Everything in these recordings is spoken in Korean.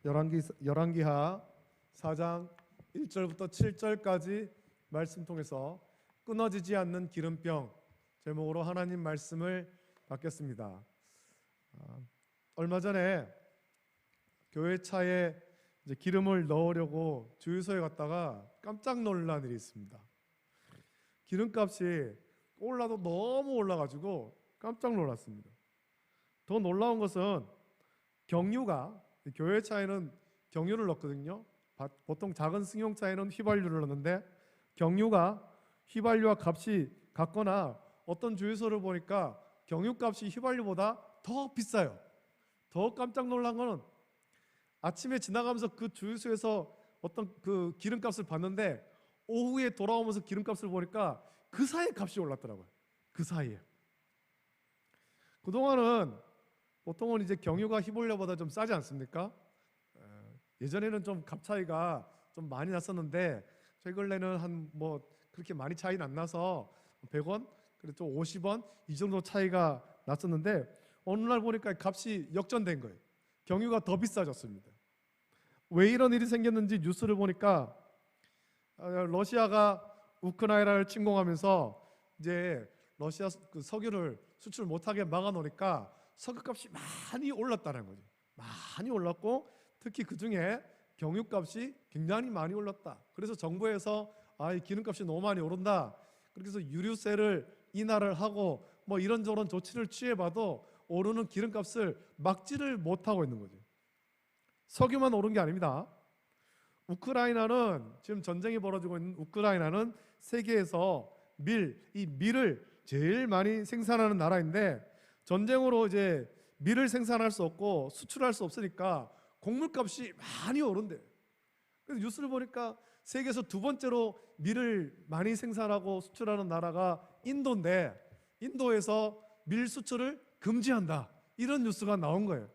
열왕기하 4장 1절부터 7절까지 말씀 통해서 끊어지지 않는 기름병 제목으로 하나님 말씀을 받겠습니다. 얼마 전에 교회 차에 이제 기름을 넣으려고 주유소에 갔다가 깜짝 놀란 일이 있습니다. 기름값이 올라도 너무 올라가지고 깜짝 놀랐습니다. 더 놀라운 것은 경유가, 교회 차에는 경유를 넣거든요. 보통 작은 승용차에는 휘발유를 넣는데 경유가 휘발유와 값이 같거나 어떤 주유소를 보니까 경유값이 휘발유보다 더 비싸요. 더 깜짝 놀란 거는 아침에 지나가면서 그 주유소에서 어떤 그 기름값을 봤는데 오후에 돌아오면서 기름값을 보니까 그 사이에 값이 올랐더라고요. 그 사이에. 그동안은 보통은 이제 경유가 휘발유보다 좀 싸지 않습니까? 예전에는 좀 값 차이가 좀 많이 났었는데 최근에는 한 뭐 그렇게 많이 차이는 안 나서 100원, 그리고 또 50원 이 정도 차이가 났었는데 어느 날 보니까 값이 역전된 거예요. 경유가 더 비싸졌습니다. 왜 이런 일이 생겼는지 뉴스를 보니까 러시아가 우크라이나를 침공하면서 이제 러시아 그 석유를 수출 못하게 막아놓으니까 석유값이 많이 올랐다는 거죠. 많이 올랐고 특히 그 중에 경유값이 굉장히 많이 올랐다. 그래서 정부에서 이 기름값이 너무 많이 오른다. 그래서 유류세를 인하를 하고 뭐 이런저런 조치를 취해봐도 오르는 기름값을 막지를 못하고 있는 거죠. 석유만 오른 게 아닙니다. 우크라이나는 지금 전쟁이 벌어지고 있는 우크라이나는 세계에서 이 밀을 제일 많이 생산하는 나라인데 전쟁으로 이제 밀을 생산할 수 없고 수출할 수 없으니까 곡물값이 많이 오른대. 그래서 뉴스를 보니까 세계에서 두 번째로 밀을 많이 생산하고 수출하는 나라가 인도인데 인도에서 밀 수출을 금지한다. 이런 뉴스가 나온 거예요.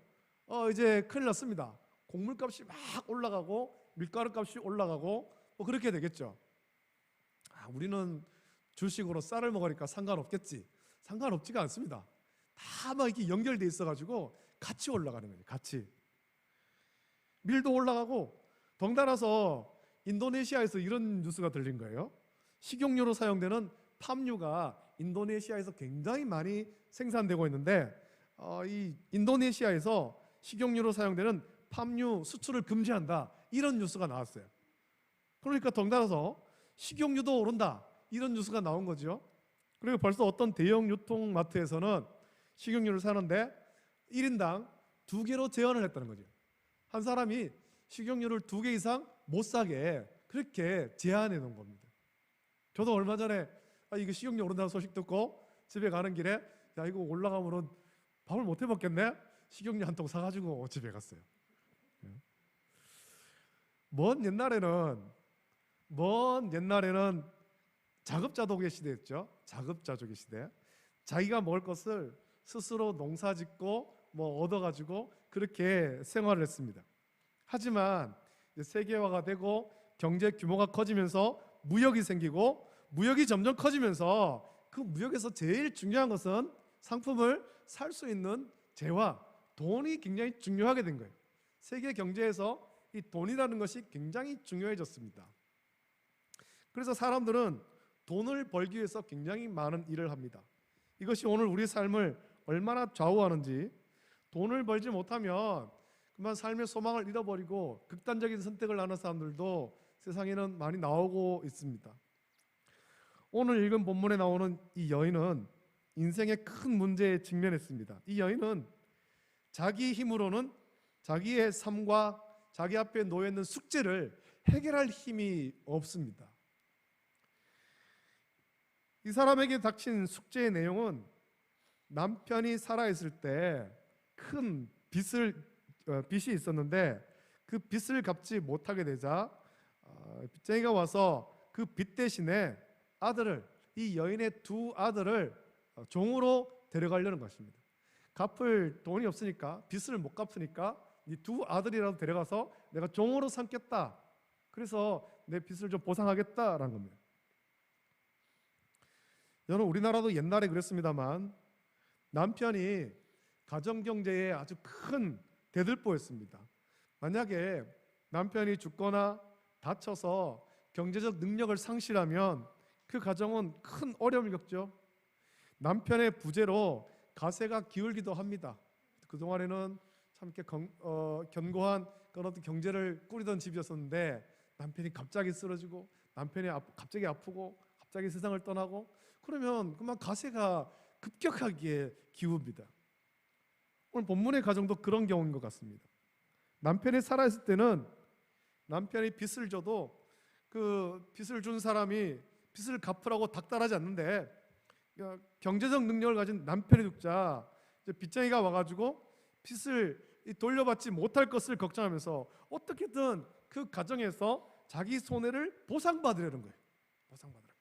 이제 큰일 났습니다. 곡물값이 막 올라가고 밀가루값이 올라가고 뭐 그렇게 되겠죠. 우리는 주식으로 쌀을 먹으니까 상관없겠지. 상관없지가 않습니다. 다 막 이렇게 연결돼 있어가지고 같이 올라가는 거예요. 같이. 밀도 올라가고 덩달아서 인도네시아에서 이런 뉴스가 들린 거예요. 식용유로 사용되는 팜유가 인도네시아에서 굉장히 많이 생산되고 있는데 이 인도네시아에서 식용유로 사용되는 팜유 수출을 금지한다. 이런 뉴스가 나왔어요. 그러니까 덩달아서 식용유도 오른다. 이런 뉴스가 나온 거죠. 그리고 벌써 어떤 대형 유통마트에서는 식용유를 사는데 1인당 2개로 제한을 했다는 거죠. 한 사람이 식용유를 2개 이상 못 사게 그렇게 제한해 놓은 겁니다. 저도 얼마 전에 이거 식용유 오른다는 소식 듣고 집에 가는 길에 이거 올라가면은 밥을 못 해 먹겠네. 식용유 한 통 사가지고 집에 갔어요. 먼 옛날에는 자급자족의 시대였죠. 자급자족의 시대. 자기가 먹을 것을 스스로 농사짓고 뭐 얻어가지고 그렇게 생활을 했습니다. 하지만 이제 세계화가 되고 경제 규모가 커지면서 무역이 생기고 무역이 점점 커지면서 그 무역에서 제일 중요한 것은 상품을 살 수 있는 재화, 돈이 굉장히 중요하게 된 거예요. 세계 경제에서 이 돈이라는 것이 굉장히 중요해졌습니다. 그래서 사람들은 돈을 벌기 위해서 굉장히 많은 일을 합니다. 이것이 오늘 우리 삶을 얼마나 좌우하는지, 돈을 벌지 못하면 그만 삶의 소망을 잃어버리고 극단적인 선택을 하는 사람들도 세상에는 많이 나오고 있습니다. 오늘 읽은 본문에 나오는 이 여인은 인생의 큰 문제에 직면했습니다. 이 여인은 자기 힘으로는 자기의 삶과 자기 앞에 놓여 있는 숙제를 해결할 힘이 없습니다. 이 사람에게 닥친 숙제의 내용은 남편이 살아있을 때 큰 빚이 있었는데 그 빚을 갚지 못하게 되자 빚쟁이가 와서 그 빚 대신에 이 여인의 2 아들을 종으로 데려가려는 것입니다. 갚을 돈이 없으니까, 빚을 못 갚으니까 이 2 아들이라도 데려가서 내가 종으로 삼겠다. 그래서 내 빚을 좀 보상하겠다라는 겁니다. 여러분, 우리나라도 옛날에 그랬습니다만 남편이 가정경제에 아주 큰 대들보였습니다. 만약에 남편이 죽거나 다쳐서 경제적 능력을 상실하면 그 가정은 큰 어려움을 겪죠. 남편의 부재로 가세가 기울기도 합니다. 그동안에는 참 이렇게 견고한 그런 어떤 경제를 꾸리던 집이었었는데 남편이 갑자기 쓰러지고 남편이 갑자기 아프고 갑자기 세상을 떠나고 그러면 그만 가세가 급격하게 기웁니다. 오늘 본문의 가정도 그런 경우인 것 같습니다. 남편이 살아있을 때는 남편이 빚을 줘도 그 빚을 준 사람이 빚을 갚으라고 닥달하지 않는데 경제적 능력을 가진 남편이 죽자 빚쟁이가 와가지고 빚을 돌려받지 못할 것을 걱정하면서 어떻게든 그 가정에서 자기 손해를 보상받으려는 거예요. 보상받으라.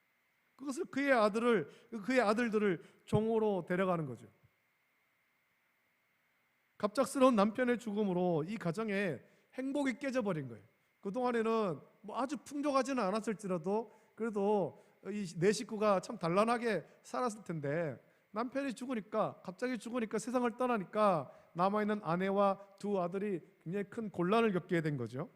그것을 그의 아들들을 종으로 데려가는 거죠. 갑작스러운 남편의 죽음으로 이 가정에 행복이 깨져버린 거예요. 그동안에는 뭐 아주 풍족하지는 않았을지라도 그래도 이 네 식구가 참 단란하게 살았을 텐데 남편이 죽으니까 갑자기 죽으니까 세상을 떠나니까 남아있는 아내와 두 아들이 굉장히 큰 곤란을 겪게 된 거죠.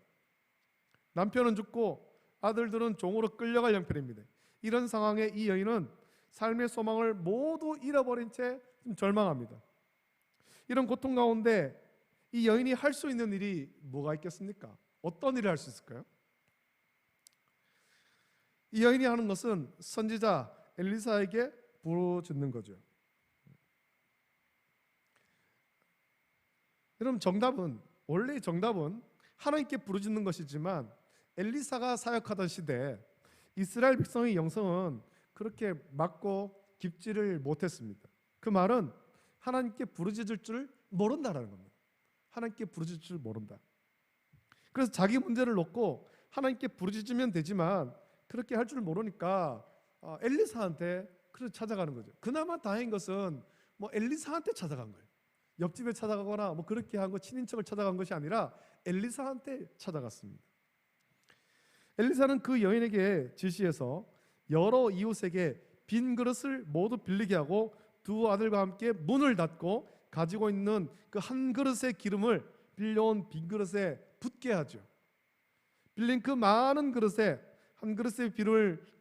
남편은 죽고 아들들은 종으로 끌려갈 형편입니다. 이런 상황에 이 여인은 삶의 소망을 모두 잃어버린 채 절망합니다. 이런 고통 가운데 이 여인이 할 수 있는 일이 뭐가 있겠습니까? 어떤 일을 할 수 있을까요? 이 여인이 하는 것은 선지자 엘리사에게 부르짖는 거죠. 여러분 원래 정답은 하나님께 부르짖는 것이지만 엘리사가 사역하던 시대 이스라엘 백성의 영성은 그렇게 맑고 깊지를 못했습니다. 그 말은 하나님께 부르짖을 줄 모른다라는 겁니다. 하나님께 부르짖을 줄 모른다. 그래서 자기 문제를 놓고 하나님께 부르짖으면 되지만 그렇게 할 줄 모르니까 엘리사한테 그래서 찾아가는 거죠. 그나마 다행인 것은 뭐 엘리사한테 찾아간 거예요. 옆집에 찾아가거나 뭐 그렇게 한 거 친인척을 찾아간 것이 아니라 엘리사한테 찾아갔습니다. 엘리사는 그 여인에게 지시해서 여러 이웃에게 빈 그릇을 모두 빌리게 하고 두 아들과 함께 문을 닫고 가지고 있는 그 한 그릇의 기름을 빌려온 빈 그릇에 붓게 하죠. 빌린 그 많은 그릇에 한 그릇의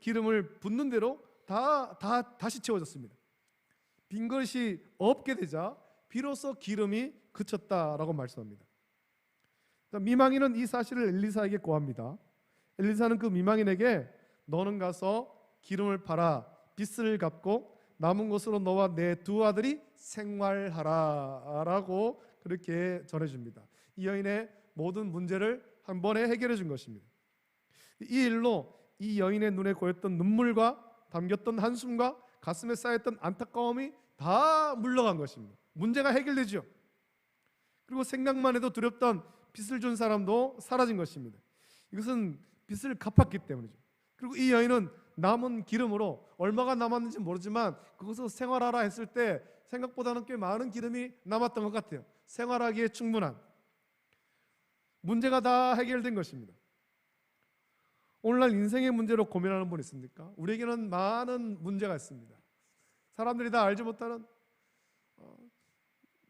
기름을 붓는 대로 다시 채워졌습니다. 빈 그릇이 없게 되자 비로소 기름이 그쳤다라고 말씀합니다. 미망인은 이 사실을 엘리사에게 고합니다. 엘리사는 그 미망인에게 너는 가서 기름을 팔아 빚을 갚고 남은 것으로 너와 내 두 아들이 생활하라 라고 그렇게 전해줍니다. 이 여인의 모든 문제를 한 번에 해결해 준 것입니다. 이 일로 이 여인의 눈에 고였던 눈물과 담겼던 한숨과 가슴에 쌓였던 안타까움이 다 물러간 것입니다. 문제가 해결되죠. 그리고 생각만 해도 두렵던 빚을 준 사람도 사라진 것입니다. 이것은 빚을 갚았기 때문이죠. 그리고 이 여인은 남은 기름으로 얼마가 남았는지 모르지만 그것을 생활하라 했을 때 생각보다는 꽤 많은 기름이 남았던 것 같아요. 생활하기에 충분한 문제가 다 해결된 것입니다. 오늘날 인생의 문제로 고민하는 분 있습니까? 우리에게는 많은 문제가 있습니다. 사람들이 다 알지 못하는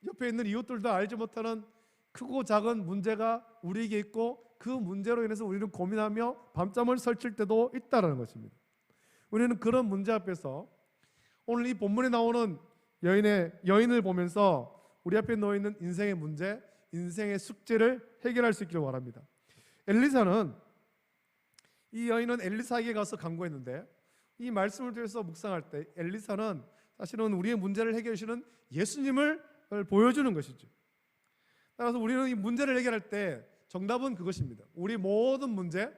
옆에 있는 이웃들도 알지 못하는 크고 작은 문제가 우리에게 있고 그 문제로 인해서 우리는 고민하며 밤잠을 설칠 때도 있다는 것입니다. 우리는 그런 문제 앞에서 오늘 이 본문에 나오는 여인을 보면서 우리 앞에 놓여 있는 인생의 문제, 인생의 숙제를 해결할 수 있기를 바랍니다. 이 여인은 엘리사에게 가서 간구했는데 이 말씀을 통해서 묵상할 때 엘리사는 사실은 우리의 문제를 해결해 주시는 예수님을 보여주는 것이죠. 따라서 우리는 이 문제를 해결할 때 정답은 그것입니다. 우리 모든 문제,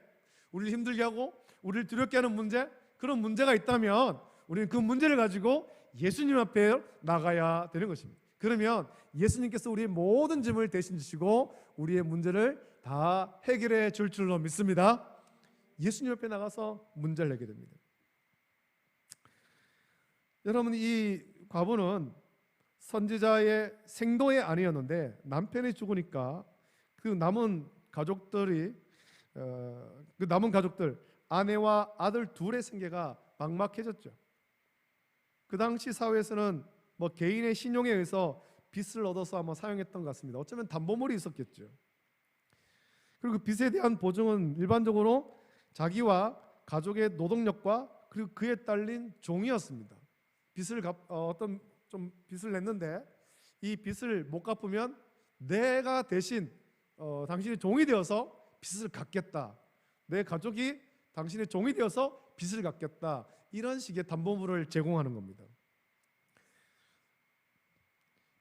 우리를 힘들게 하고 우리를 두렵게 하는 문제, 그런 문제가 있다면 우리는 그 문제를 가지고 예수님 앞에 나가야 되는 것입니다. 그러면 예수님께서 우리의 모든 짐을 대신 지시고 우리의 문제를 다 해결해 줄 줄로 믿습니다. 예수님 앞에 나가서 문제를 내게 됩니다. 여러분, 이 과부는 선지자의 생도의 아내였는데 남편이 죽으니까 그 남은 가족들 아내와 아들 둘의 생계가 막막해졌죠. 그 당시 사회에서는 뭐 개인의 신용에 의해서 빚을 얻어서 아마 사용했던 것 같습니다. 어쩌면 담보물이 있었겠죠. 그리고 빚에 대한 보증은 일반적으로 자기와 가족의 노동력과 그리고 그에 딸린 종이었습니다. 어떤 좀 빚을 냈는데 이 빚을 못 갚으면 내가 대신 당신의 종이 되어서 빚을 갚겠다. 내 가족이 당신의 종이 되어서 빚을 갚겠다. 이런 식의 담보물을 제공하는 겁니다.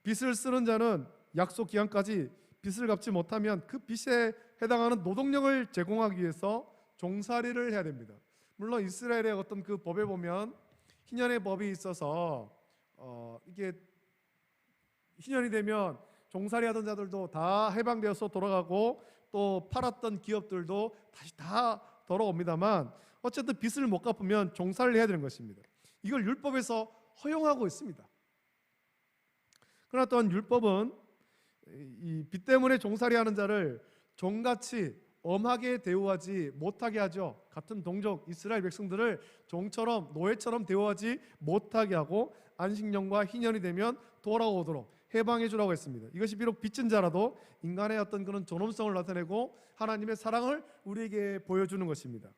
빚을 쓰는 자는 약속 기한까지 빚을 갚지 못하면 그 빚에 해당하는 노동력을 제공하기 위해서 종살이를 해야 됩니다. 물론 이스라엘의 어떤 그 법에 보면 희년의 법이 있어서 이게 희년이 되면 종살이하던 자들도 다 해방되어서 돌아가고 또 팔았던 기업들도 다시 다 돌아옵니다만 어쨌든 빚을 못 갚으면 종살이를 해야 되는 것입니다. 이걸 율법에서 허용하고 있습니다. 그러나 또한 율법은 이 빚 때문에 종살이하는 자를 종같이 엄하게 대우하지 못하게 하죠. 같은 동족 이스라엘 백성들을 종처럼 노예처럼 대우하지 못하게 하고 안식년과 희년이 되면 돌아오도록 해방해 주라고 했습니다. 이것이 비록 빚진 자라도 인간의 어떤 그런 존엄성을 나타내고 하나님의 사랑을 우리에게 보여주는 것입니다.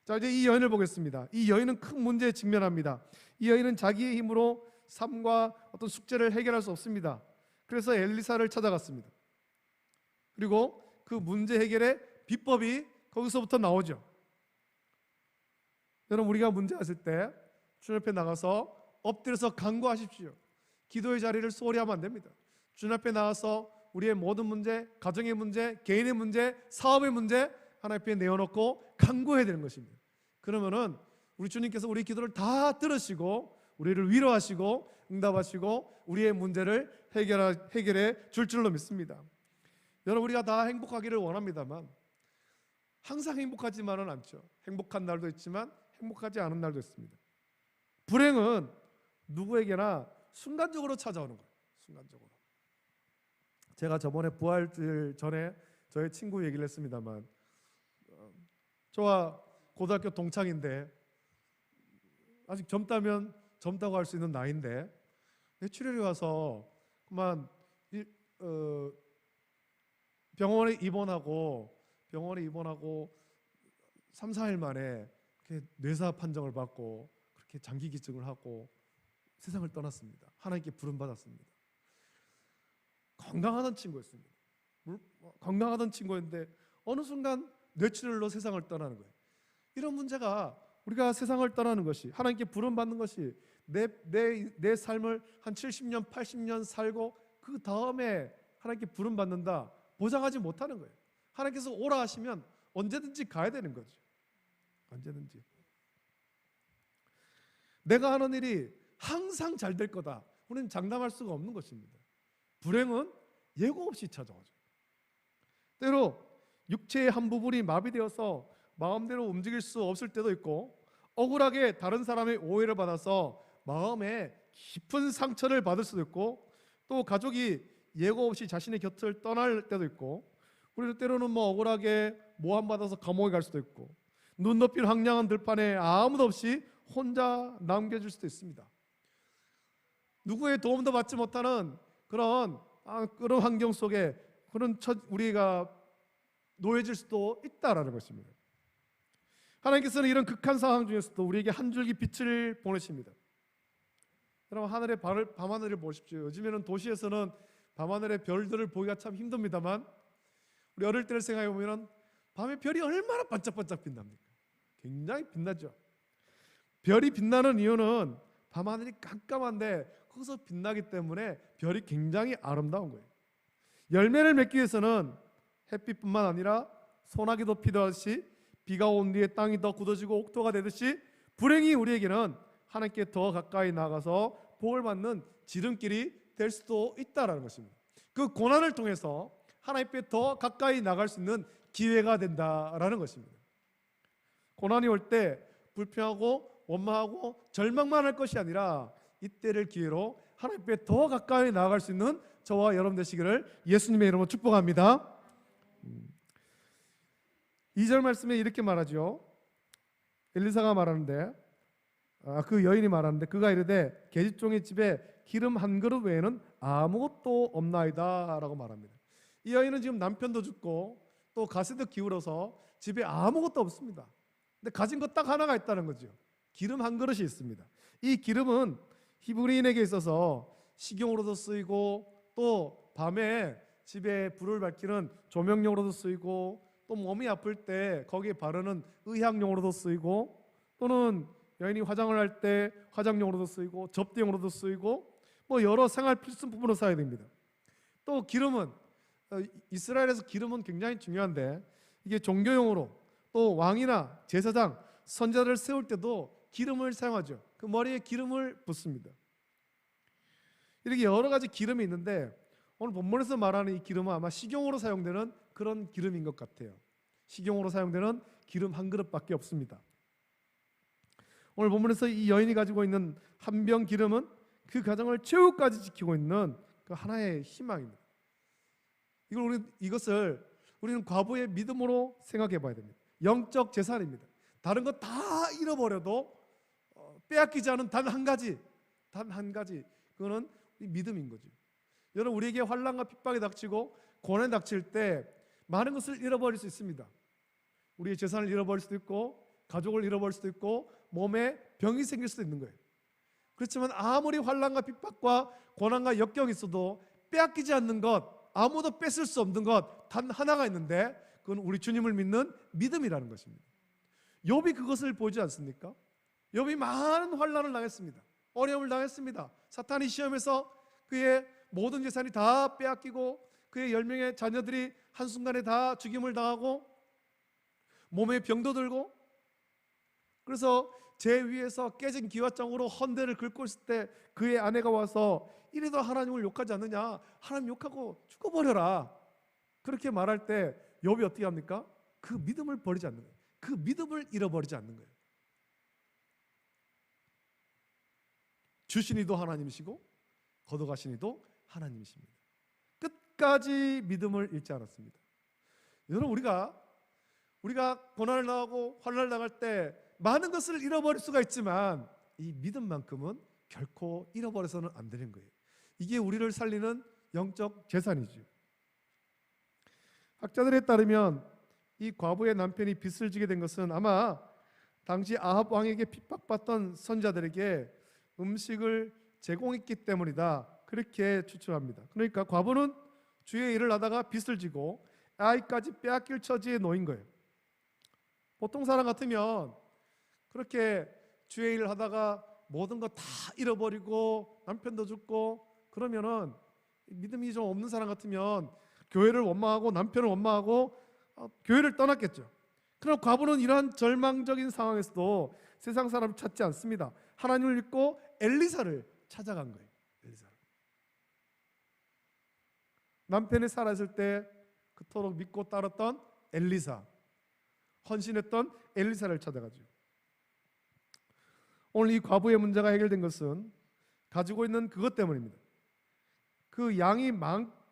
자, 이제 이 여인을 보겠습니다. 이 여인은 큰 문제에 직면합니다. 이 여인은 자기의 힘으로 삶과 어떤 숙제를 해결할 수 없습니다. 그래서 엘리사를 찾아갔습니다. 그리고 그 문제 해결의 비법이 거기서부터 나오죠. 여러분, 우리가 문제 있을 때 주님 앞에 나가서 엎드려서 간구하십시오. 기도의 자리를 소홀히 하면 안 됩니다. 주님 앞에 나가서 우리의 모든 문제, 가정의 문제, 개인의 문제, 사업의 문제 하나님 앞에 내어놓고 간구해야 되는 것입니다. 그러면은 우리 주님께서 우리 기도를 다 들으시고 우리를 위로하시고 응답하시고 우리의 문제를 해결해 줄 줄로 믿습니다. 여러분, 우리가 다 행복하기를 원합니다만 항상 행복하지만은 않죠. 행복한 날도 있지만 행복하지 않은 날도 있습니다. 불행은 누구에게나 순간적으로 찾아오는 거예요. 순간적으로. 제가 저번에 부활주일 전에 저의 친구 얘기를 했습니다만 저와 고등학교 동창인데 아직 젊다면 젊다고 할 수 있는 나이인데 뇌출혈이 와서 그만 병원에 입원하고 3, 4일 만에 뇌사 판정을 받고 그렇게 장기 기증을 하고 세상을 떠났습니다. 하나님께 부름받았습니다. 건강하던 친구였습니다. 건강하던 친구였는데 어느 순간 뇌출혈로 세상을 떠나는 거예요. 이런 문제가 우리가 세상을 떠나는 것이 하나님께 부름받는 것이 내 삶을 한 70년 80년 살고 그 다음에 하나님께 부름받는다 보장하지 못하는 거예요. 하나님께서 오라 하시면 언제든지 가야 되는 거죠. 언제든지. 내가 하는 일이 항상 잘 될 거다, 우리는 장담할 수가 없는 것입니다. 불행은 예고 없이 찾아오죠. 때로 육체의 한 부분이 마비되어서 마음대로 움직일 수 없을 때도 있고 억울하게 다른 사람의 오해를 받아서 마음에 깊은 상처를 받을 수도 있고 또 가족이 예고 없이 자신의 곁을 떠날 때도 있고 우리는 때로는 억울하게 모함받아서 감옥에 갈 수도 있고 눈 높인 황량한 들판에 아무도 없이 혼자 남겨질 수도 있습니다. 누구의 도움도 받지 못하는 그런 환경 속에 우리가 놓여질 수도 있다라는 것입니다. 하나님께서는 이런 극한 상황 중에서도 우리에게 한 줄기 빛을 보내십니다. 여러분, 밤하늘을 보십시오. 요즘에는 도시에서는 밤하늘의 별들을 보기가 참 힘듭니다만 우리 어릴 때를 생각해 보면 밤에 별이 얼마나 반짝반짝 빛납니까? 굉장히 빛나죠. 별이 빛나는 이유는 밤하늘이 깜깜한데 거기서 빛나기 때문에 별이 굉장히 아름다운 거예요. 열매를 맺기 위해서는 햇빛뿐만 아니라 소나기도 필요하듯이 비가 온 뒤에 땅이 더 굳어지고 옥토가 되듯이 불행이 우리에게는 하나님께 더 가까이 나가서 복을 받는 지름길이 될 수도 있다라는 것입니다. 그 고난을 통해서 하나님께 더 가까이 나갈 수 있는 기회가 된다라는 것입니다. 고난이 올 때 불평하고 원망하고 절망만 할 것이 아니라 이때를 기회로 하나님께 더 가까이 나아갈 수 있는 저와 여러분 되시기를 예수님의 이름으로 축복합니다. 2절 말씀에 이렇게 말하죠. 엘리사가 말하는데 그 여인이 말하는데 그가 이르되 계집종의 집에 기름 한 그릇 외에는 아무것도 없나이다 라고 말합니다. 이 여인은 지금 남편도 죽고 또 가세도 기울어서 집에 아무것도 없습니다. 근데 가진 것 딱 하나가 있다는 거죠. 기름 한 그릇이 있습니다. 이 기름은 히브리인에게 있어서 식용으로도 쓰이고 또 밤에 집에 불을 밝히는 조명용으로도 쓰이고 또 몸이 아플 때 거기에 바르는 의향용으로도 쓰이고 또는 여인이 화장을 할 때 화장용으로도 쓰이고 접대용으로도 쓰이고 뭐 여러 생활 필수품으로 사야 됩니다. 또 기름은 이스라엘에서 기름은 굉장히 중요한데 이게 종교용으로 또 왕이나 제사장, 선자를 세울 때도 기름을 사용하죠. 그 머리에 기름을 붓습니다. 이렇게 여러 가지 기름이 있는데 오늘 본문에서 말하는 이 기름은 아마 식용으로 사용되는 그런 기름인 것 같아요. 식용으로 사용되는 기름 한 그릇밖에 없습니다. 오늘 본문에서 이 여인이 가지고 있는 한 병 기름은 그 가정을 최후까지 지키고 있는 그 하나의 희망입니다. 이것을 우리는 과부의 믿음으로 생각해 봐야 됩니다. 영적 재산입니다. 다른 거 다 잃어버려도 빼앗기지 않은 단 한 가지 그거는 믿음인 거죠. 여러분, 우리에게 환난과 핍박이 닥치고 고난이 닥칠 때 많은 것을 잃어버릴 수 있습니다. 우리의 재산을 잃어버릴 수도 있고 가족을 잃어버릴 수도 있고 몸에 병이 생길 수도 있는 거예요. 그렇지만 아무리 환난과 핍박과 고난과 역경이 있어도 빼앗기지 않는 것, 아무도 뺏을 수 없는 것 단 하나가 있는데 그건 우리 주님을 믿는 믿음이라는 것입니다. 욥이 그것을 보지 않습니까? 욥이 많은 환난을 당했습니다. 어려움을 당했습니다. 사탄이 시험해서 그의 모든 재산이 다 빼앗기고 그의 10명의 자녀들이 한순간에 다 죽임을 당하고 몸에 병도 들고 그래서 제 위에서 깨진 기와장으로 헌대를 긁고 있을 때 그의 아내가 와서 이래도 하나님을 욕하지 않느냐, 하나님 욕하고 죽어버려라, 그렇게 말할 때 욥이 어떻게 합니까? 그 믿음을 버리지 않는 거예요. 그 믿음을 잃어버리지 않는 거예요. 주신 이도 하나님이시고 거둬가신 이도 하나님이십니다. 끝까지 믿음을 잃지 않았습니다. 여러분, 우리가 고난을 당하고 환난을 당할 때 많은 것을 잃어버릴 수가 있지만 이 믿음만큼은 결코 잃어버려서는 안 되는 거예요. 이게 우리를 살리는 영적 재산이죠. 학자들에 따르면 이 과부의 남편이 빚을 지게 된 것은 아마 당시 아합 왕에게 핍박받던 선자들에게 음식을 제공했기 때문이다, 그렇게 추측합니다. 그러니까 과부는 주의 일을 하다가 빚을 지고 아이까지 빼앗길 처지에 놓인 거예요. 보통 사람 같으면 그렇게 주의 일을 하다가 모든 거 다 잃어버리고 남편도 죽고 그러면은 믿음이 좀 없는 사람 같으면 교회를 원망하고 남편을 원망하고 교회를 떠났겠죠. 그러나 과부는 이러한 절망적인 상황에서도 세상 사람을 찾지 않습니다. 하나님을 믿고 엘리사를 찾아간 거예요. 엘리사를. 남편이 살아있을 때 그토록 믿고 따랐던 엘리사, 헌신했던 엘리사를 찾아가죠. 오늘 이 과부의 문제가 해결된 것은 가지고 있는 그것 때문입니다. 그 양이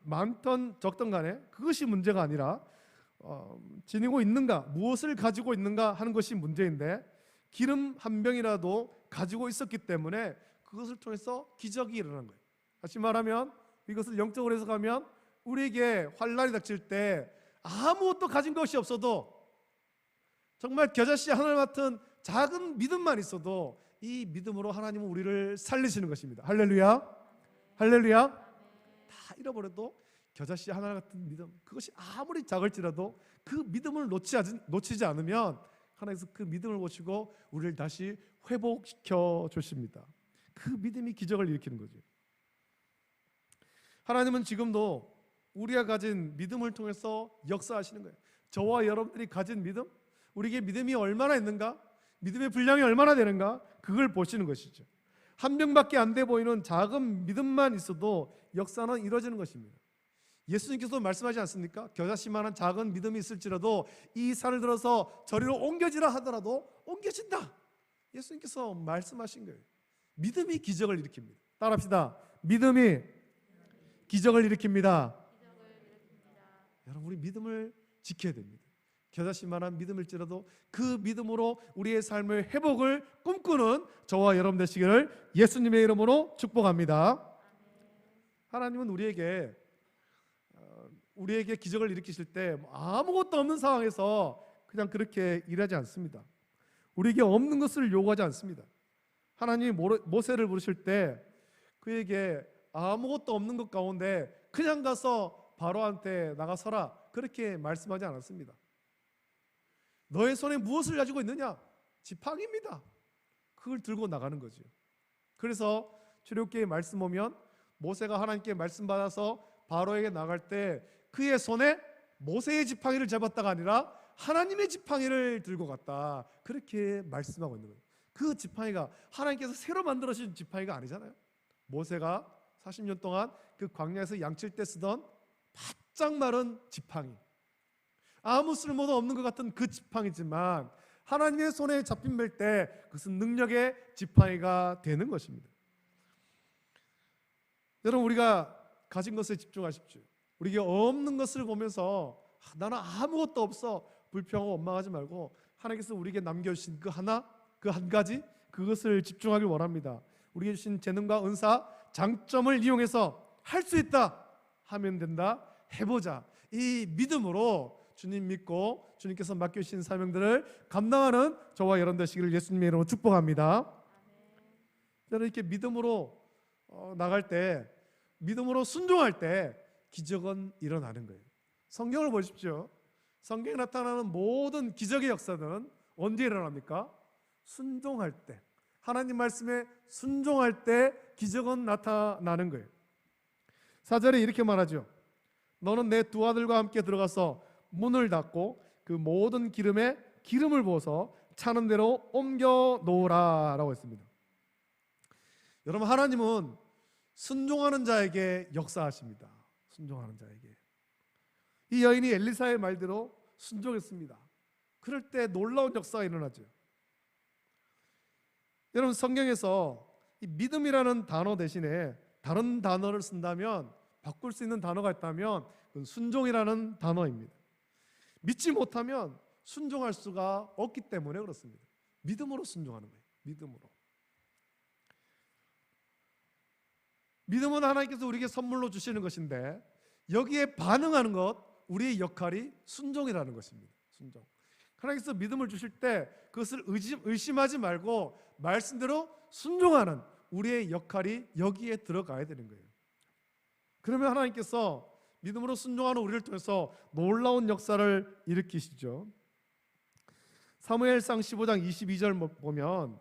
많던 적던 간에 그것이 문제가 아니라 지니고 있는가, 무엇을 가지고 있는가 하는 것이 문제인데 기름 한 병이라도 가지고 있었기 때문에 그것을 통해서 기적이 일어난 거예요. 다시 말하면 이것을 영적으로 해석하면 우리에게 환난이 닥칠 때 아무것도 가진 것이 없어도 정말 겨자씨 하늘 같은 작은 믿음만 있어도 이 믿음으로 하나님은 우리를 살리시는 것입니다. 할렐루야, 할렐루야. 다 잃어버려도 겨자씨 하나 같은 믿음, 그것이 아무리 작을지라도 그 믿음을 놓치지 않으면 하나님께서 그 믿음을 보시고 우리를 다시 회복시켜 주십니다. 그 믿음이 기적을 일으키는 거죠. 하나님은 지금도 우리가 가진 믿음을 통해서 역사하시는 거예요. 저와 여러분들이 가진 믿음, 우리에게 믿음이 얼마나 있는가, 믿음의 분량이 얼마나 되는가, 그걸 보시는 것이죠. 한 명밖에 안 돼 보이는 작은 믿음만 있어도 역사는 이루어지는 것입니다. 예수님께서 말씀하지 않습니까? 겨자씨만한 작은 믿음이 있을지라도 이 산을 들어서 저리로 옮겨지라 하더라도 옮겨진다. 예수님께서 말씀하신 거예요. 믿음이 기적을 일으킵니다. 따라합시다. 믿음이 기적을 일으킵니다. 여러분, 우리 믿음을 지켜야 됩니다. 겨자씨만한 믿음일지라도 그 믿음으로 우리의 삶의 회복을 꿈꾸는 저와 여러분 되시기를 예수님의 이름으로 축복합니다. 하나님은 우리에게 우리에게 기적을 일으키실 때 아무것도 없는 상황에서 그냥 그렇게 일하지 않습니다. 우리에게 없는 것을 요구하지 않습니다. 하나님이 모세를 부르실 때 그에게 아무것도 없는 것 가운데 그냥 가서 바로한테 나가서라 그렇게 말씀하지 않았습니다. 너의 손에 무엇을 가지고 있느냐? 지팡이입니다. 그걸 들고 나가는 거죠. 그래서 출애굽기에 말씀 보면 모세가 하나님께 말씀 받아서 바로에게 나갈 때 그의 손에 모세의 지팡이를 잡았다가 아니라 하나님의 지팡이를 들고 갔다 그렇게 말씀하고 있는 거예요. 그 지팡이가 하나님께서 새로 만들어진 지팡이가 아니잖아요. 모세가 40년 동안 그 광야에서 양칠 때 쓰던 바짝 마른 지팡이, 아무 쓸모도 없는 것 같은 그 지팡이지만 하나님의 손에 잡힌 멜 때 그것은 능력의 지팡이가 되는 것입니다. 여러분, 우리가 가진 것에 집중하십시오. 우리에게 없는 것을 보면서 나는 아무것도 없어 불평하고 원망하지 말고 하나님께서 우리에게 남겨주신 그 하나, 그 한 가지, 그것을 집중하길 원합니다. 우리에게 주신 재능과 은사, 장점을 이용해서 할 수 있다 하면 된다, 해보자. 이 믿음으로 주님 믿고 주님께서 맡겨주신 사명들을 감당하는 저와 여러분 되시기를 예수님의 이름으로 축복합니다. 여러분, 이렇게 믿음으로 나갈 때, 믿음으로 순종할 때 기적은 일어나는 거예요. 성경을 보십시오. 성경에 나타나는 모든 기적의 역사는 언제 일어납니까? 순종할 때, 하나님 말씀에 순종할 때 기적은 나타나는 거예요. 4절에 이렇게 말하죠. 너는 내 두 아들과 함께 들어가서 문을 닫고 그 모든 기름에 기름을 부어서 차는 대로 옮겨 놓으라 라고 했습니다. 여러분, 하나님은 순종하는 자에게 역사하십니다. 순종하는 자에게. 이 여인이 엘리사의 말대로 순종했습니다. 그럴 때 놀라운 역사가 일어나죠. 여러분, 성경에서 이 믿음이라는 단어 대신에 다른 단어를 쓴다면, 바꿀 수 있는 단어가 있다면 그건 순종이라는 단어입니다. 믿지 못하면 순종할 수가 없기 때문에 그렇습니다. 믿음으로 순종하는 거예요. 믿음으로. 믿음은 하나님께서 우리에게 선물로 주시는 것인데 여기에 반응하는 것, 우리의 역할이 순종이라는 것입니다. 순종. 하나님께서 믿음을 주실 때 그것을 의심하지 말고 말씀대로 순종하는 우리의 역할이 여기에 들어가야 되는 거예요. 그러면 하나님께서 믿음으로 순종하는 우리를 통해서 놀라운 역사를 일으키시죠. 사무엘상 15장 22절 보면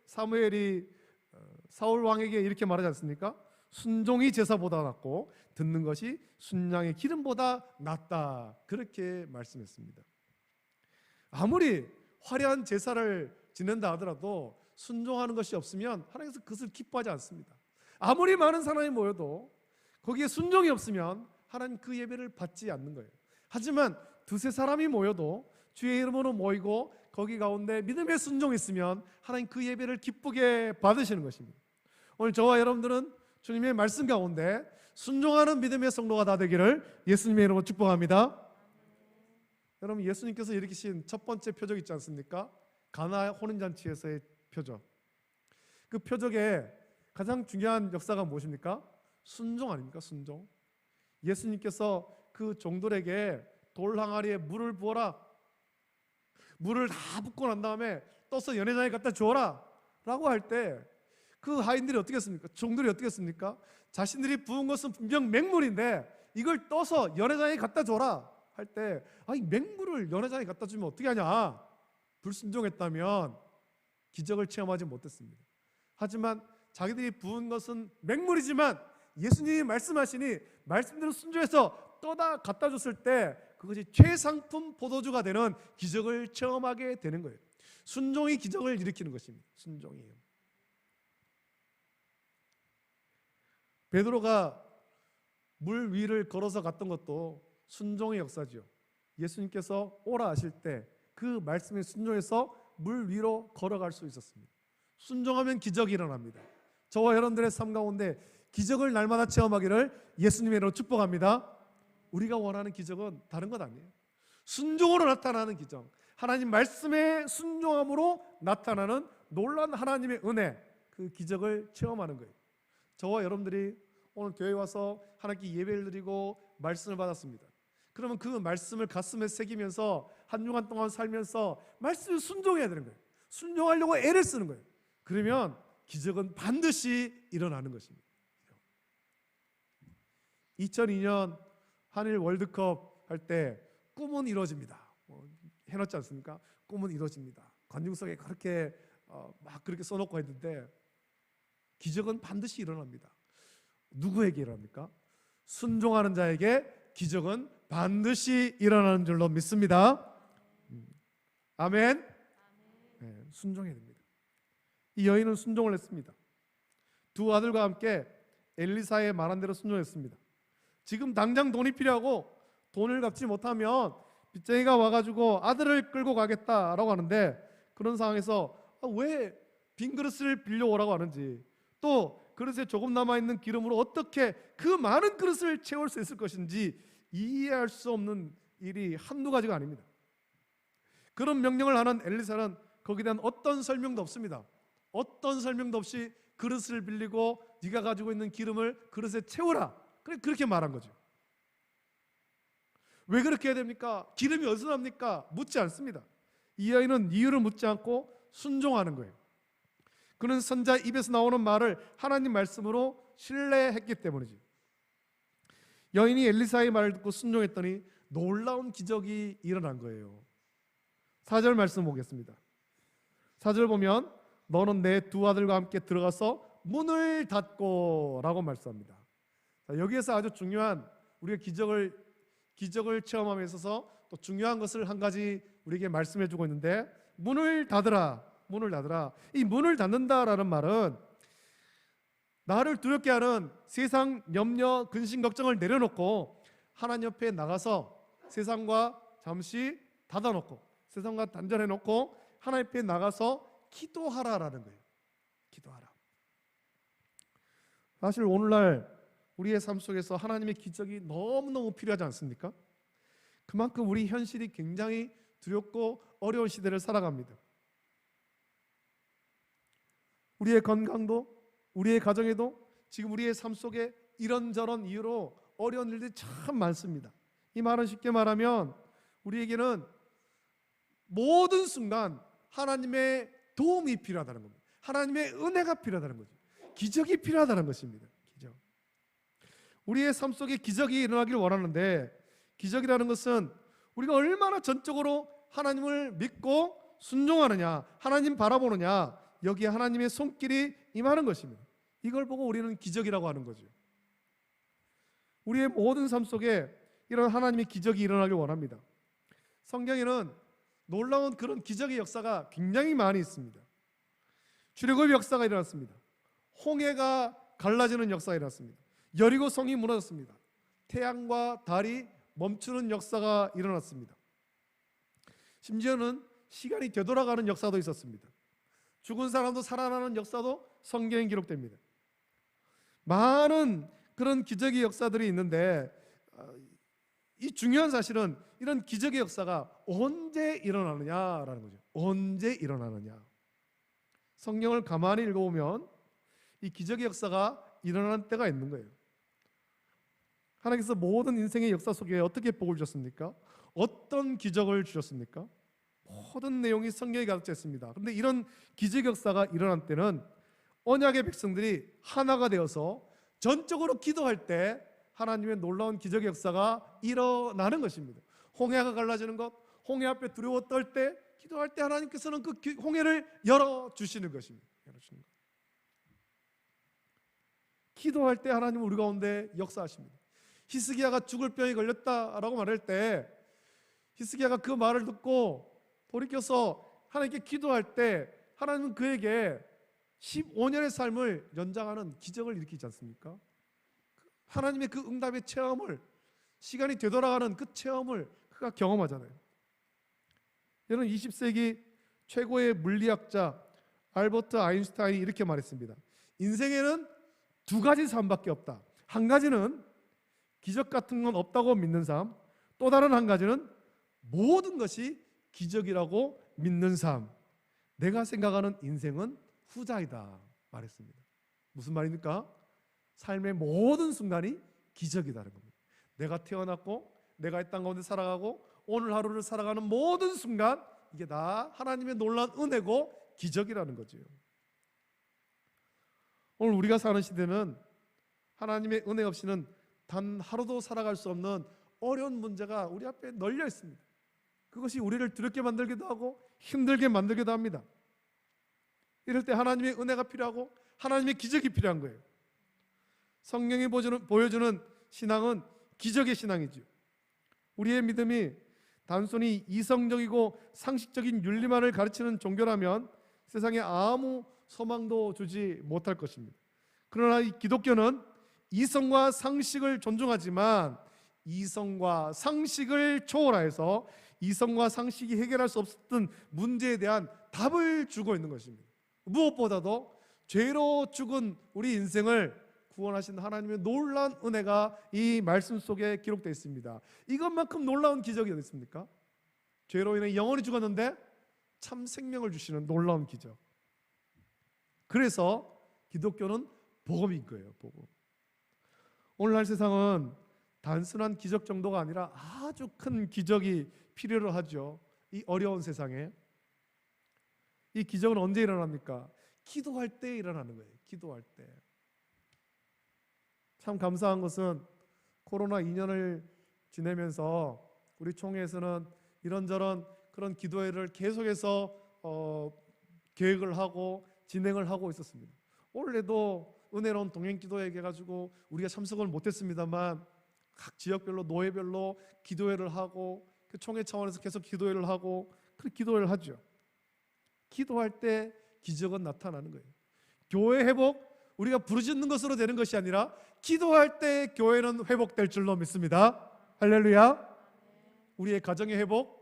사무엘이 사울 왕에게 이렇게 말하지 않습니까? 순종이 제사보다 낫고 듣는 것이 순양의 기름보다 낫다, 그렇게 말씀했습니다. 아무리 화려한 제사를 지낸다 하더라도 순종하는 것이 없으면 하나님께서 그것을 기뻐하지 않습니다. 아무리 많은 사람이 모여도 거기에 순종이 없으면 하나님 그 예배를 받지 않는 거예요. 하지만 두세 사람이 모여도 주의 이름으로 모이고 거기 가운데 믿음의 순종이 있으면 하나님 그 예배를 기쁘게 받으시는 것입니다. 오늘 저와 여러분들은 주님의 말씀 가운데 순종하는 믿음의 성도가 다 되기를 예수님의 이름으로 축복합니다. 여러분, 예수님께서 일으키신 첫 번째 표적 있지 않습니까? 가나 혼인잔치에서의 표적. 그 표적에 가장 중요한 역사가 무엇입니까? 순종 아닙니까? 순종. 예수님께서 그 종들에게 돌 항아리에 물을 부어라, 물을 다 붓고 난 다음에 떠서 연회장에 갖다 주어라 라고 할 때 그 하인들이 어떻게 했습니까? 종들이 어떻게 했습니까? 자신들이 부은 것은 분명 맹물인데 이걸 떠서 연회장에 갖다 줘라 할 때, 아니 맹물을 연회장에 갖다 주면 어떻게 하냐? 불순종했다면 기적을 체험하지 못했습니다. 하지만 자기들이 부은 것은 맹물이지만 예수님이 말씀하시니 말씀대로 순종해서 떠다 갖다 줬을 때 그것이 최상품 포도주가 되는 기적을 체험하게 되는 거예요. 순종이 기적을 일으키는 것입니다. 순종이에요. 베드로가 물 위를 걸어서 갔던 것도 순종의 역사죠. 예수님께서 오라 하실 때 그 말씀에 순종해서 물 위로 걸어갈 수 있었습니다. 순종하면 기적이 일어납니다. 저와 여러분들의 삶 가운데 기적을 날마다 체험하기를 예수님의 이름으로 축복합니다. 우리가 원하는 기적은 다른 것 아니에요. 순종으로 나타나는 기적, 하나님 말씀에 순종함으로 나타나는 놀라운 하나님의 은혜, 그 기적을 체험하는 거예요. 저와 여러분들이 오늘 교회 와서 하나님께 예배를 드리고 말씀을 받았습니다. 그러면 그 말씀을 가슴에 새기면서 한 주간 동안 살면서 말씀을 순종해야 되는 거예요. 순종하려고 애를 쓰는 거예요. 그러면 기적은 반드시 일어나는 것입니다. 2002년 한일 월드컵 할 때 꿈은 이루어집니다. 해놨지 않습니까? 꿈은 이루어집니다. 관중석에 그렇게 막 그렇게 써놓고 했는데 기적은 반드시 일어납니다. 누구에게 일어납니까? 순종하는 자에게 기적은 반드시 일어나는 줄로 믿습니다. 아멘. 네, 순종해야 됩니다. 이 여인은 순종을 했습니다. 두 아들과 함께 엘리사의 말한 대로 순종했습니다. 지금 당장 돈이 필요하고 돈을 갚지 못하면 빚쟁이가 와가지고 아들을 끌고 가겠다라고 하는데, 그런 상황에서 왜 빈 그릇을 빌려오라고 하는지, 또 그릇에 조금 남아있는 기름으로 어떻게 그 많은 그릇을 채울 수 있을 것인지 이해할 수 없는 일이 한두 가지가 아닙니다. 그런 명령을 하는 엘리사는 거기에 대한 어떤 설명도 없습니다. 어떤 설명도 없이 그릇을 빌리고 네가 가지고 있는 기름을 그릇에 채우라, 그렇게 말한 거죠. 왜 그렇게 해야 됩니까? 기름이 어디서 납니까? 묻지 않습니다. 이 여인은 이유를 묻지 않고 순종하는 거예요. 그는 선자 입에서 나오는 말을 하나님 말씀으로 신뢰했기 때문이지. 여인이 엘리사의 말을 듣고 순종했더니 놀라운 기적이 일어난 거예요. 4절 말씀 보겠습니다. 4절 보면 너는 내 두 아들과 함께 들어가서 문을 닫고 라고 말씀합니다. 자, 여기에서 아주 중요한, 우리가 기적을 체험함에 있어서 또 중요한 것을 한 가지 우리에게 말씀해 주고 있는데, 문을 닫으라, 문을 닫으라. 이 문을 닫는다라는 말은 나를 두렵게 하는 세상 염려, 근심, 걱정을 내려놓고 하나님 옆에 나가서 세상과 잠시 닫아놓고, 세상과 단절해놓고 하나님 옆에 나가서 기도하라라는 거예요. 기도하라. 사실 오늘날 우리의 삶 속에서 하나님의 기적이 너무너무 필요하지 않습니까? 그만큼 우리 현실이 굉장히 두렵고 어려운 시대를 살아갑니다. 우리의 건강도, 우리의 가정에도 지금 우리의 삶 속에 이런저런 이유로 어려운 일들이 참 많습니다. 이 말은 쉽게 말하면 우리에게는 모든 순간 하나님의 도움이 필요하다는 겁니다. 하나님의 은혜가 필요하다는 거죠. 기적이 필요하다는 것입니다. 기적. 우리의 삶 속에 기적이 일어나길 원하는데, 기적이라는 것은 우리가 얼마나 전적으로 하나님을 믿고 순종하느냐, 하나님 바라보느냐, 여기에 하나님의 손길이 임하는 것입니다. 이걸 보고 우리는 기적이라고 하는 거죠. 우리의 모든 삶 속에 이런 하나님의 기적이 일어나길 원합니다. 성경에는 놀라운 그런 기적의 역사가 굉장히 많이 있습니다. 출애굽의 역사가 일어났습니다. 홍해가 갈라지는 역사가 일어났습니다. 여리고 성이 무너졌습니다. 태양과 달이 멈추는 역사가 일어났습니다. 심지어는 시간이 되돌아가는 역사도 있었습니다. 죽은 사람도 살아나는 역사도 성경에 기록됩니다. 많은 그런 기적의 역사들이 있는데, 이 중요한 사실은 이런 기적의 역사가 언제 일어나느냐라는 거죠. 언제 일어나느냐. 성경을 가만히 읽어보면 이 기적의 역사가 일어나는 때가 있는 거예요. 하나님께서 모든 인생의 역사 속에 어떻게 복을 주셨습니까? 어떤 기적을 주셨습니까? 모든 내용이 성경에 가득 있습니다. 그런데 이런 기적 역사가 일어난 때는 언약의 백성들이 하나가 되어서 전적으로 기도할 때 하나님의 놀라운 기적의 역사가 일어나는 것입니다. 홍해가 갈라지는 것, 홍해 앞에 두려워 떨 때, 기도할 때 하나님께서는 그 홍해를 열어주시는 것입니다. 열어주시는 것. 기도할 때 하나님은 우리 가운데 역사하십니다. 히스기야가 죽을 병에 걸렸다라고 말할 때, 히스기야가 그 말을 듣고 돌이켜서 하나님께 기도할 때 하나님은 그에게 15년의 삶을 연장하는 기적을 일으키지 않습니까? 하나님의 그 응답의 체험을, 시간이 되돌아가는 그 체험을 그가 경험하잖아요. 여러분, 20세기 최고의 물리학자 알버트 아인슈타인이 이렇게 말했습니다. 인생에는 두 가지 삶밖에 없다. 한 가지는 기적 같은 건 없다고 믿는 삶, 또 다른 한 가지는 모든 것이 기적이라고 믿는 삶. 내가 생각하는 인생은 후자이다 말했습니다. 무슨 말입니까? 삶의 모든 순간이 기적이다는 겁니다. 내가 태어났고 내가 이 땅 가운데 살아가고 오늘 하루를 살아가는 모든 순간, 이게 다 하나님의 놀라운 은혜고 기적이라는 거죠. 오늘 우리가 사는 시대는 하나님의 은혜 없이는 단 하루도 살아갈 수 없는 어려운 문제가 우리 앞에 널려 있습니다. 그것이 우리를 두렵게 만들기도 하고 힘들게 만들기도 합니다. 이럴 때 하나님의 은혜가 필요하고 하나님의 기적이 필요한 거예요. 성경이 보여주는 신앙은 기적의 신앙이죠. 우리의 믿음이 단순히 이성적이고 상식적인 윤리만을 가르치는 종교라면 세상에 아무 소망도 주지 못할 것입니다. 그러나 이 기독교는 이성과 상식을 존중하지만 이성과 상식을 초월해서 이성과 상식이 해결할 수 없었던 문제에 대한 답을 주고 있는 것입니다. 무엇보다도 죄로 죽은 우리 인생을 구원하신 하나님의 놀라운 은혜가 이 말씀 속에 기록되어 있습니다. 이것만큼 놀라운 기적이 어디 있습니까? 죄로 인해 영원히 죽었는데 참 생명을 주시는 놀라운 기적. 그래서 기독교는 복음인 거예요. 복음. 오늘날 세상은 단순한 기적 정도가 아니라 아주 큰 기적이 필요로 하죠. 이 어려운 세상에. 이 기적은 언제 일어납니까? 기도할 때 일어나는 거예요. 기도할 때. 참 감사한 것은 코로나 2년을 지내면서 우리 총회에서는 이런저런 그런 기도회를 계속해서 계획을 하고 진행을 하고 있었습니다. 올해도 은혜로운 동행기도회 해가지고 우리가 참석을 못했습니다만 각 지역별로 노회별로 기도회를 하고 그 총회 차원에서 계속 기도회를 하고 그 기도회를 하죠. 기도할 때 기적은 나타나는 거예요. 교회 회복 우리가 부르짖는 것으로 되는 것이 아니라 기도할 때 교회는 회복될 줄로 믿습니다. 할렐루야. 우리의 가정의 회복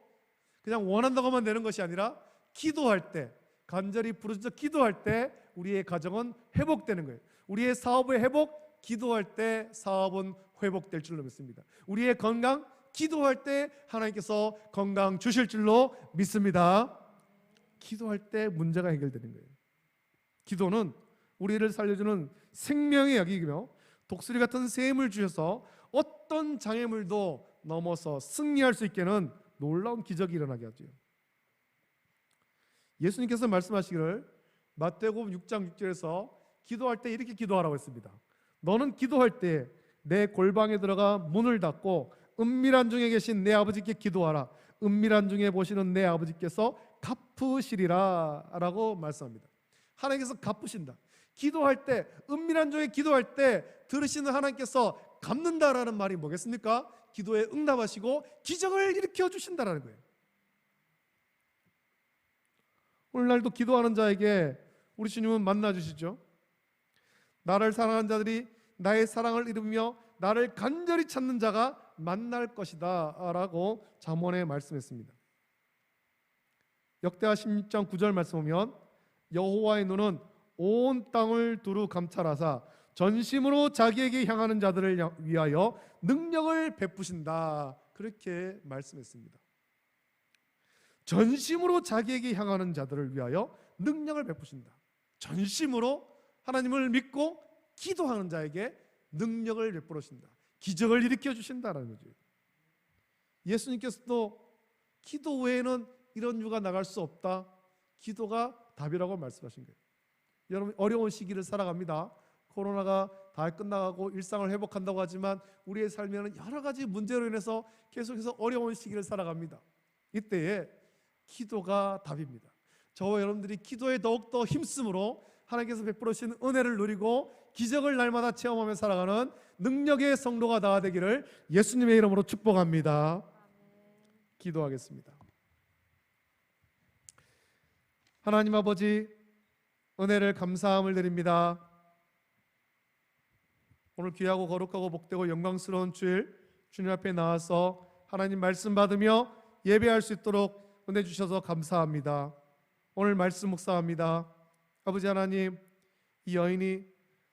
그냥 원한다고만 되는 것이 아니라 기도할 때 간절히 부르짖어 기도할 때 우리의 가정은 회복되는 거예요. 우리의 사업의 회복 기도할 때 사업은 회복될 줄로 믿습니다. 우리의 건강 기도할 때 하나님께서 건강 주실 줄로 믿습니다. 기도할 때 문제가 해결되는 거예요. 기도는 우리를 살려주는 생명의 약이며 독수리 같은 샘을 주셔서 어떤 장애물도 넘어서 승리할 수 있게는 놀라운 기적이 일어나게 하죠. 예수님께서 말씀하시기를 마태복음 6장 6절에서 기도할 때 이렇게 기도하라고 했습니다. 너는 기도할 때 내 골방에 들어가 문을 닫고 은밀한 중에 계신 내 아버지께 기도하라. 은밀한 중에 보시는 내 아버지께서 갚으시리라 라고 말씀합니다. 하나님께서 갚으신다. 기도할 때 은밀한 중에 기도할 때 들으시는 하나님께서 갚는다라는 말이 뭐겠습니까? 기도에 응답하시고 기적을 일으켜 주신다라는 거예요. 오늘날도 기도하는 자에게 우리 주님은 만나 주시죠. 나를 사랑하는 자들이 나의 사랑을 이루며 나를 간절히 찾는 자가 만날 것이다 라고 잠언에 말씀했습니다. 역대하 16장 9절 말씀 보면 여호와의 눈은 온 땅을 두루 감찰하사 전심으로 자기에게 향하는 자들을 위하여 능력을 베푸신다 그렇게 말씀했습니다. 전심으로 자기에게 향하는 자들을 위하여 능력을 베푸신다. 전심으로 하나님을 믿고 기도하는 자에게 능력을 베풀어 주신다. 기적을 일으켜 주신다라는 거죠. 예수님께서도 기도 외에는 이런 유가 나갈 수 없다. 기도가 답이라고 말씀하신 거예요. 여러분 어려운 시기를 살아갑니다. 코로나가 다 끝나가고 일상을 회복한다고 하지만 우리의 삶에는 여러 가지 문제로 인해서 계속해서 어려운 시기를 살아갑니다. 이때에 기도가 답입니다. 저와 여러분들이 기도에 더욱더 힘쓰므로 하나님께서 베풀어 주신 은혜를 누리고 기적을 날마다 체험하며 살아가는 능력의 성도가 다 되기를 예수님의 이름으로 축복합니다. 기도하겠습니다. 하나님 아버지 은혜를 감사함을 드립니다. 오늘 귀하고 거룩하고 복되고 영광스러운 주일 주님 앞에 나와서 하나님 말씀 받으며 예배할 수 있도록 은혜 주셔서 감사합니다. 오늘 말씀 묵상합니다. 아버지 하나님, 이 여인이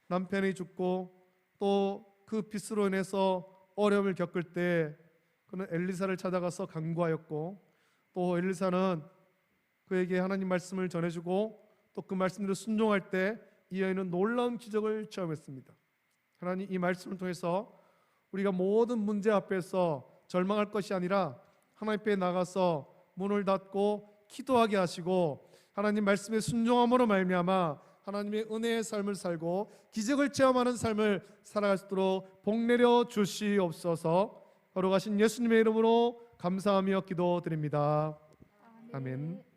남편이 죽고 또 그 빚으로 인해서 어려움을 겪을 때 그는 엘리사를 찾아가서 간구하였고 또 엘리사는 그에게 하나님 말씀을 전해주고 또 그 말씀대로 순종할 때 이 여인은 놀라운 기적을 체험했습니다. 하나님 이 말씀을 통해서 우리가 모든 문제 앞에서 절망할 것이 아니라 하나님 앞에 나가서 문을 닫고 기도하게 하시고 하나님 말씀에 순종함으로 말미암아 하나님의 은혜의 삶을 살고 기적을 체험하는 삶을 살아갈 수 있도록 복 내려 주시옵소서. 거룩하신 예수님의 이름으로 감사하며 기도드립니다. 아멘.